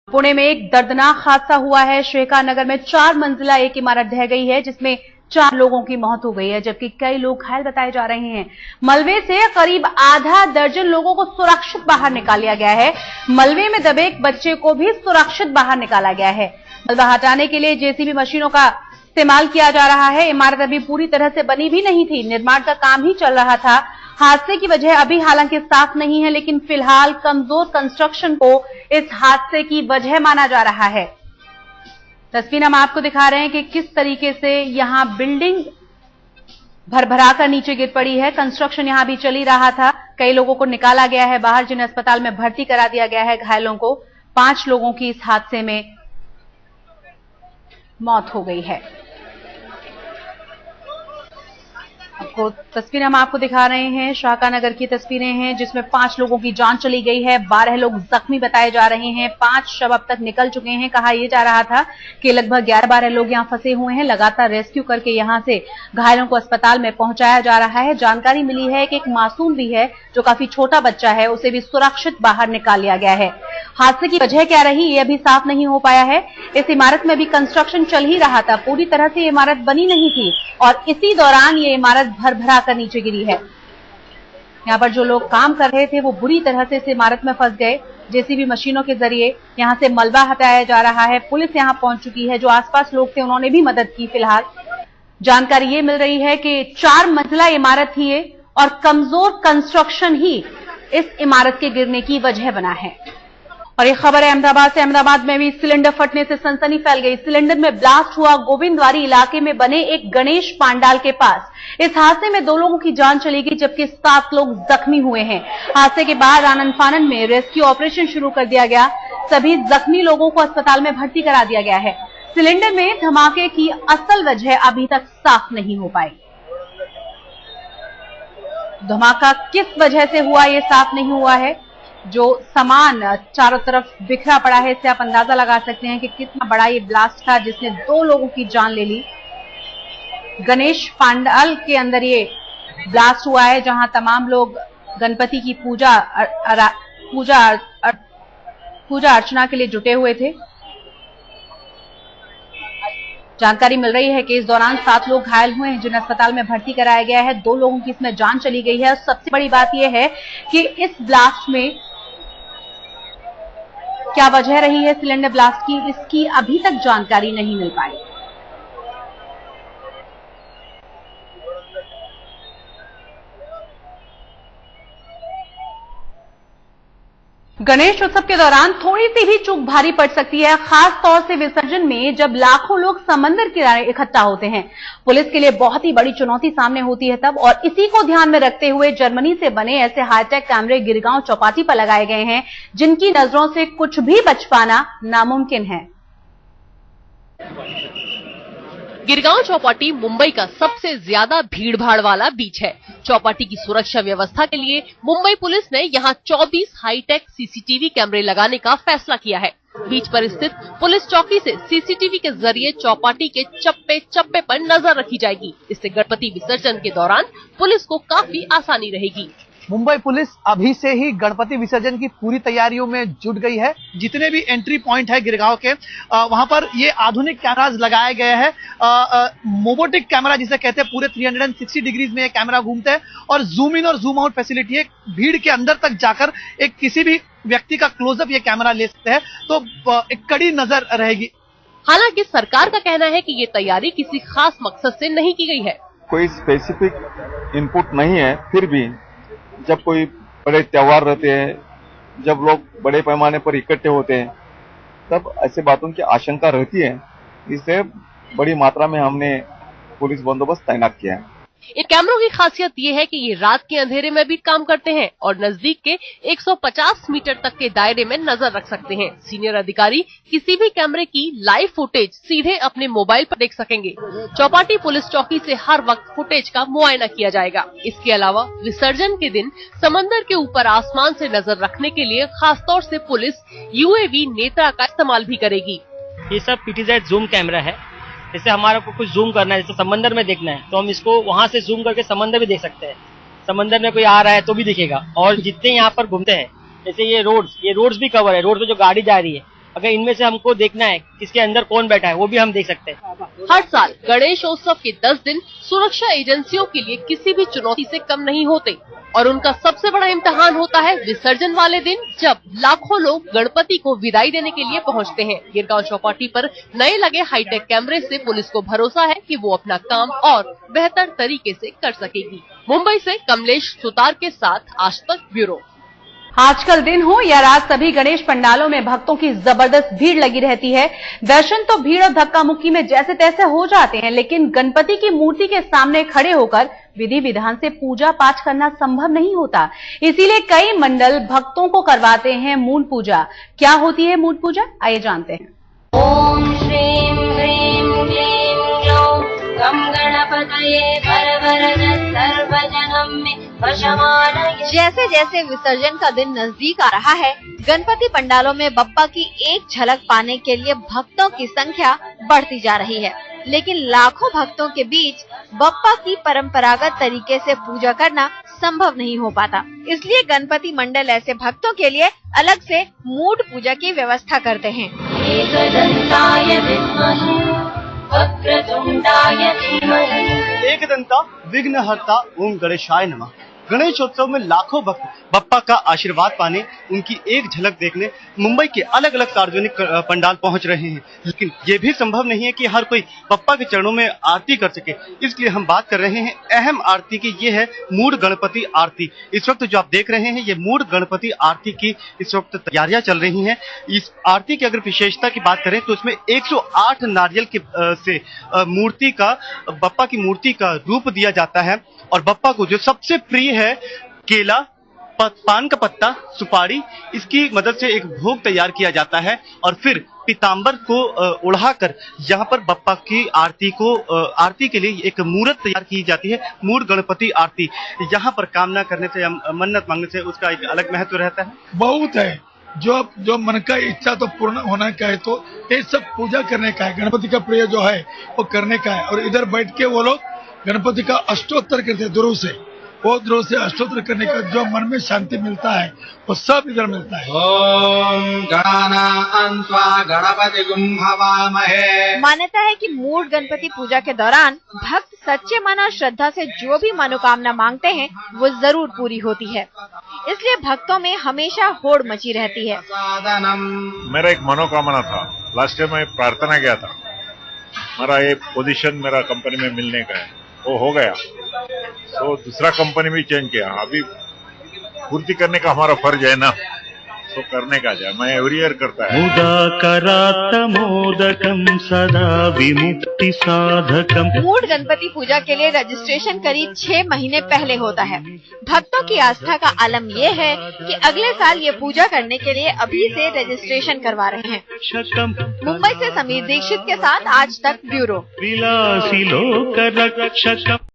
पुणे में एक दर्दनाक हादसा हुआ है। शेखा नगर में 4 मंजिला एक इमारत ढह गई है, जिसमें 4 लोगों की मौत हो गई है, जबकि कई लोग घायल बताए जा रहे हैं। मलबे से करीब आधा दर्जन लोगों को सुरक्षित बाहर निकाल लिया गया है। मलबे में दबे एक बच्चे को भी सुरक्षित बाहर निकाला गया है। मलबा हटाने के लिए जेसीबी मशीनों का इस्तेमाल किया जा रहा है। इमारत अभी पूरी तरह से बनी भी नहीं थी, निर्माण का काम ही चल रहा था। हादसे की वजह अभी हालांकि साफ नहीं है, लेकिन फिलहाल कमजोर कंस्ट्रक्शन को इस हादसे की वजह माना जा रहा है। तस्वीर हम आपको दिखा रहे हैं कि किस तरीके से यहां बिल्डिंग भरभरा कर नीचे गिर पड़ी है। कंस्ट्रक्शन यहां भी चल ही रहा था। कई लोगों को निकाला गया है बाहर, जिन्हें अस्पताल में भर्ती करा दिया गया है। घायलों को 5 लोगों की इस हादसे में मौत हो गई है। आपको तस्वीर हम आपको दिखा रहे हैं, शाखा नगर की तस्वीरें हैं, जिसमें 5 लोगों की जान चली गई है। 12 लोग जख्मी बताए जा रहे हैं। 5 शव अब तक निकल चुके हैं। कहा यह जा रहा था कि लगभग 11-12 लोग यहां फंसे हुए हैं। लगातार रेस्क्यू करके यहां से घायलों को अस्पताल में पहुंचाया जा रहा है। जानकारी मिली है कि एक मासूम भी है, जो काफी छोटा बच्चा है, उसे भी सुरक्षित बाहर निकाल लिया गया है। हादसे की वजह क्या रही, ये अभी साफ नहीं हो पाया है। इस इमारत में भी कंस्ट्रक्शन चल ही रहा था, पूरी तरह से इमारत बनी नहीं थी और इसी दौरान ये इमारत भरभरा कर नीचे गिरी है। यहां पर जो लोग काम कर रहे थे वो बुरी तरह से इस इमारत में फंस गए। जेसीबी मशीनों के जरिए यहां से मलबा हटाया जा रहा है। पुलिस यहां पहुंच चुकी है। जो आसपास लोग थे उन्होंने भी मदद की। फिलहाल जानकारी ये मिल रही है कि 4 मंजिला इमारत थी ये और कमजोर कंस्ट्रक्शन ही इस इमारत के गिरने की वजह बना है। और ये खबर है अहमदाबाद से। अहमदाबाद में भी सिलेंडर फटने से सनसनी फैल गई। सिलेंडर में ब्लास्ट हुआ गोविंदवारी इलाके में बने एक गणेश पांडाल के पास। इस हादसे में 2 लोगों की जान चली गई, जबकि 7 लोग जख्मी हुए हैं। हादसे के बाद आनन फानन में रेस्क्यू ऑपरेशन शुरू कर दिया गया। सभी जख्मी लोगों को अस्पताल में भर्ती करा दिया गया है। सिलेंडर में धमाके की असल वजह अभी तक साफ नहीं हो पाई। धमाका किस वजह से हुआ ये साफ नहीं हुआ है। जो सामान चारों तरफ बिखरा पड़ा है, इससे आप अंदाजा लगा सकते हैं कि कितना बड़ा ये ब्लास्ट था, जिसने 2 लोगों की जान ले ली। गणेश पांडाल के अंदर ये ब्लास्ट हुआ है, जहां तमाम लोग गणपति की पूजा अर्चना के लिए जुटे हुए थे। जानकारी मिल रही है कि इस दौरान 7 लोग घायल हुए हैं, जिन्हें अस्पताल में भर्ती कराया गया है। 2 लोगों की इसमें जान चली गई है। सबसे बड़ी बात यह है कि इस ब्लास्ट में क्या वजह रही है सिलेंडर ब्लास्ट की, इसकी अभी तक जानकारी नहीं मिल पाई। गणेश उत्सव के दौरान थोड़ी सी भी चूक भारी पड़ सकती है, खास तौर से विसर्जन में, जब लाखों लोग समंदर किनारे इकट्ठा होते हैं। पुलिस के लिए बहुत ही बड़ी चुनौती सामने होती है तब, और इसी को ध्यान में रखते हुए जर्मनी से बने ऐसे हाईटेक कैमरे गिरगांव चौपाटी पर लगाए गए हैं, जिनकी नजरों से कुछ भी बच पाना नामुमकिन है। गिरगांव चौपाटी मुंबई का सबसे ज्यादा भीड़भाड़ वाला बीच है। चौपाटी की सुरक्षा व्यवस्था के लिए मुंबई पुलिस ने यहां 24 हाईटेक सीसीटीवी कैमरे लगाने का फैसला किया है। बीच पर स्थित पुलिस चौकी से सीसीटीवी के जरिए चौपाटी के चप्पे चप्पे पर नजर रखी जाएगी। इससे गणपति विसर्जन के दौरान पुलिस को काफी आसानी रहेगी। मुंबई पुलिस अभी से ही गणपति विसर्जन की पूरी तैयारियों में जुट गई है। जितने भी एंट्री पॉइंट है गिरगांव के, वहां पर ये आधुनिक कैमराज लगाए गए हैं। मोबोटिक कैमरा जिसे कहते हैं, पूरे 360 डिग्रीज में ये कैमरा घूमते हैं और जूम इन और जूम आउट फैसिलिटी है। भीड़ के अंदर तक जाकर एक किसी भी व्यक्ति का क्लोजअप ये कैमरा ले सकते हैं, तो एक कड़ी नजर रहेगी। हालांकि सरकार का कहना है कि ये तैयारी किसी खास मकसद से नहीं की गई है। कोई स्पेसिफिक इनपुट नहीं है, फिर भी जब कोई बड़े त्योहार रहते हैं, जब लोग बड़े पैमाने पर इकट्ठे होते हैं, तब ऐसे बातों की आशंका रहती है। इससे बड़ी मात्रा में हमने पुलिस बंदोबस्त तैनात किया है। इन कैमरों की खासियत ये है कि ये रात के अंधेरे में भी काम करते हैं और नजदीक के 150 मीटर तक के दायरे में नजर रख सकते हैं। सीनियर अधिकारी किसी भी कैमरे की लाइव फुटेज सीधे अपने मोबाइल पर देख सकेंगे। चौपाटी पुलिस चौकी से हर वक्त फुटेज का मुआयना किया जाएगा। इसके अलावा विसर्जन के दिन समंदर के ऊपर आसमान से नजर रखने के लिए खासतौर से पुलिस UAV नेत्रा का इस्तेमाल भी करेगी। ये सब PTZ जूम कैमरा है। जैसे हमारे को कुछ जूम करना है, जैसे समंदर में देखना है, तो हम इसको वहां से जूम करके समंदर भी देख सकते हैं। समंदर में कोई आ रहा है तो भी दिखेगा। और जितने यहाँ पर घूमते हैं, जैसे ये रोड्स भी कवर है, रोड पे जो गाड़ी जा रही है अगर इनमें से हमको देखना है किसके अंदर कौन बैठा है वो भी हम देख सकते हैं। हर साल गणेशोत्सव के 10 दिन सुरक्षा एजेंसियों के लिए किसी भी चुनौती से कम नहीं होते और उनका सबसे बड़ा इम्तिहान होता है विसर्जन वाले दिन, जब लाखों लोग गणपति को विदाई देने के लिए पहुंचते हैं। गिरगांव चौपाटी पर नए लगे हाईटेक कैमरे से पुलिस को भरोसा है कि वो अपना काम और बेहतर तरीके से कर सकेगी। मुंबई से कमलेश सुतार के साथ आज तक ब्यूरो। आजकल दिन हो या रात, सभी गणेश पंडालों में भक्तों की जबरदस्त भीड़ लगी रहती है। दर्शन तो भीड़ और धक्का मुक्की में जैसे तैसे हो जाते हैं, लेकिन गणपति की मूर्ति के सामने खड़े होकर विधि विधान से पूजा पाठ करना संभव नहीं होता। इसीलिए कई मंडल भक्तों को करवाते हैं मूड पूजा। क्या होती है मूड पूजा, आइए जानते हैं। ओम श्रीं ह्रीं क्लीं ग्लौं गं गणपतये वरवरद सर्वजनं मे वशमानये। जैसे जैसे विसर्जन का दिन नजदीक आ रहा है, गणपति पंडालों में बप्पा की एक झलक पाने के लिए भक्तों की संख्या बढ़ती जा रही है, लेकिन लाखों भक्तों के बीच बप्पा की परंपरागत तरीके से पूजा करना संभव नहीं हो पाता। इसलिए गणपति मंडल ऐसे भक्तों के लिए अलग से मूड पूजा की व्यवस्था करते हैं। एकदन्ताय विद्महे वक्रतुण्डाय धीमहि। एकदंता विघ्नहर्ता ओम गणेशाय नमः। गणेशोत्सव में लाखों भक्त बप्पा का आशीर्वाद पाने, उनकी एक झलक देखने मुंबई के अलग अलग सार्वजनिक पंडाल पहुंच रहे हैं, लेकिन ये भी संभव नहीं है कि हर कोई बप्पा के चरणों में आरती कर सके। इसलिए हम बात कर रहे हैं अहम आरती की। ये है मूड गणपति आरती। इस वक्त जो आप देख रहे हैं, ये मूड गणपति आरती की इस वक्त तैयारियां चल रही हैं। इस आरती की अगर विशेषता की बात करें तो इसमें 108 नारियल के से मूर्ति का, बप्पा की मूर्ति का रूप दिया जाता है और बप्पा को जो सबसे प्रिय है, केला, पान का पत्ता, सुपारी, इसकी मदद से एक भोग तैयार किया जाता है और फिर पीतांबर को उड़ाकर यहाँ पर बप्पा की आरती के लिए एक मूर्त तैयार की जाती है, मूड गणपति आरती। यहाँ पर कामना करने से या मन्नत मांगने से उसका एक अलग महत्व रहता है। बहुत है, जो मन का इच्छा तो पूर्ण होना का है, तो ये सब पूजा करने का है, गणपति का प्रिय जो है वो करने का है। और इधर बैठ के वो लोग गणपति का अष्टोत्तर करते हैं, ध्रुव से, वो ध्रुव से अष्टोत्तर करने का जो मन में शांति मिलता है वो सब इधर मिलता है। ओम गणानान्त्वा गणपतिगुं हवामहे। मान्यता है कि मूड गणपति पूजा के दौरान भक्त सच्चे मन और श्रद्धा से जो भी मनोकामना मांगते हैं वो जरूर पूरी होती है। इसलिए भक्तों में हमेशा होड़ मची रहती है। मेरा एक मनोकामना था, लास्ट टाइम मैं प्रार्थना किया था, मेरा ये पोजीशन मेरा कंपनी में मिलने का है, वो हो गया। तो दूसरा कंपनी भी चेंज किया, अभी पूर्ति करने का हमारा फर्ज है ना, तो करने का जाए, मैं एवरी ईयर करता है। मोदकम सदा विमुक्ति साधकम। मूड गणपति पूजा के लिए रजिस्ट्रेशन करीब 6 महीने पहले होता है। भक्तों की आस्था का आलम ये है कि अगले साल ये पूजा करने के लिए अभी से रजिस्ट्रेशन करवा रहे हैं। मुंबई से समीर दीक्षित के साथ आज तक ब्यूरो। विलासी लोक रक्षकम।